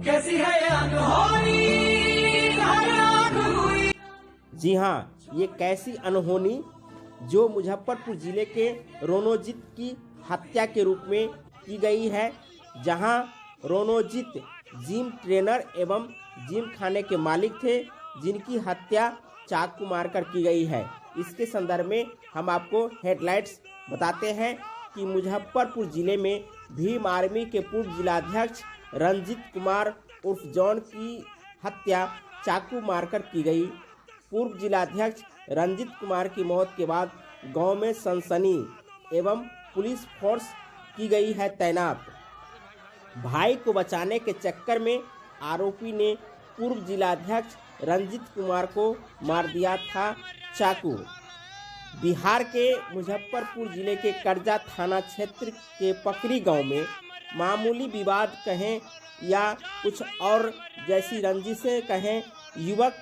कैसी है अनहोनी हुई। जी हाँ, ये कैसी अनहोनी जो मुजफ्फरपुर जिले के रोनोजित की हत्या के रूप में की गई है, जहां रोनोजित जिम ट्रेनर एवं जिम खाने के मालिक थे, जिनकी हत्या चाकू मारकर की गई है। इसके संदर्भ में हम आपको हेडलाइंस बताते हैं कि मुजफ्फरपुर जिले में भीम आर्मी के पूर्व जिलाध्यक्ष रंजीत कुमार उर्फ जॉन की हत्या चाकू मारकर की गई। पूर्व जिलाध्यक्ष रंजीत कुमार की मौत के बाद गांव में सनसनी एवं पुलिस फोर्स की गई है तैनात। भाई को बचाने के चक्कर में आरोपी ने पूर्व जिलाध्यक्ष रंजीत कुमार को मार दिया था चाकू। बिहार के मुजफ्फरपुर जिले के करजा थाना क्षेत्र के पकड़ी गांव में मामूली विवाद कहें या कुछ और जैसी रंजिशें कहें, युवक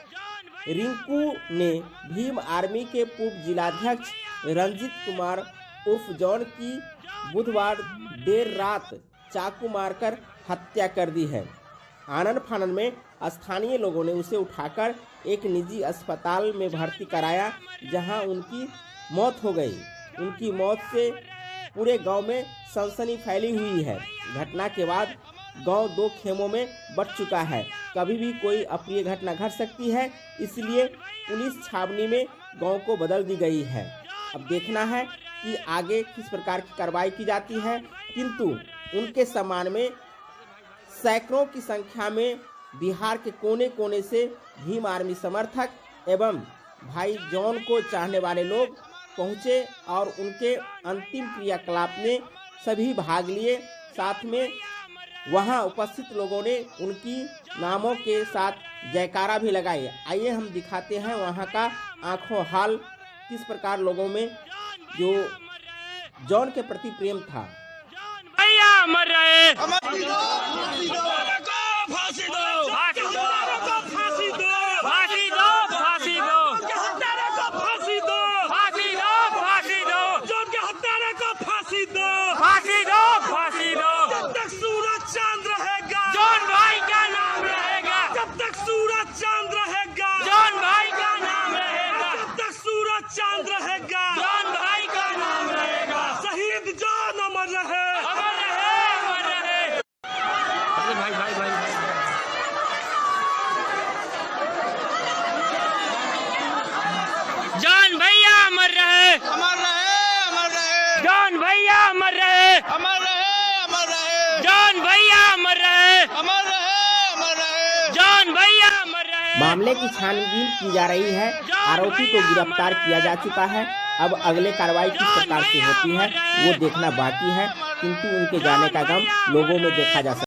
रिंकू ने भीम आर्मी के पूर्व जिलाध्यक्ष रंजीत कुमार उर्फ जॉन की बुधवार देर रात चाकू मारकर हत्या कर दी है। आनन फानन में स्थानीय लोगों ने उसे उठाकर एक निजी अस्पताल में भर्ती कराया, जहां उनकी मौत हो गई। उनकी मौत से पूरे गांव में सनसनी फैली हुई है। घटना के बाद गांव दो खेमों में बंट चुका है। कभी भी कोई अप्रिय घटना घट सकती है, इसलिए पुलिस छावनी में गांव को बदल दी गई है। अब देखना है कि आगे किस प्रकार की कार्रवाई की जाती है, किंतु उनके सम्मान में सैकड़ों की संख्या में बिहार के कोने कोने से भीम आर्मी समर्थक एवं भाई जॉन को चाहने वाले लोग पहुंचे और उनके अंतिम क्रियाकलाप में सभी भाग लिए। साथ में वहां उपस्थित लोगों ने उनकी नामों के साथ जयकारा भी लगाई। आइए हम दिखाते हैं वहां का आंखों हाल, किस प्रकार लोगों में जो जॉन के प्रति प्रेम था। भैया मर रहे, फांसी दो, फांसी दो, फांसी दो, फांसी दो, फांसी दो, फांसी दो, फांसी दो, हत्यारे को फांसी दो, फांसी दो, फांसी दो, जॉन के हत्यारे को फांसी दो, फांसी दो, फांसी दो। जब तक सूरज चांद रहेगा, जॉन भाई का नाम रहेगा, जब तक सूरज चांद रहेगा, जॉन भाई का नाम रहेगा, जब तक सूरज चांद रहेगा, जॉन भाई का नाम रहेगा। शहीद जॉन अमर रहे, अमर रहे, अमर रहे। भाई भाई भाई जॉन भैया अमर रहे, अमर रहे, अमर रहे, जॉन भैया अमर रहे, अमर रहे, अमर रहे, जॉन भैया अमर रहे, अमर रहे, अमर रहे, जॉन भैया अमर रहे। मामले की छानबीन की जा रही है। आरोपी को गिरफ्तार किया जा चुका है। अब अगले कार्रवाई किस प्रकार से होती है वो देखना बाकी है, किंतु उनके जाने का गम लोगों में देखा जा सकता है।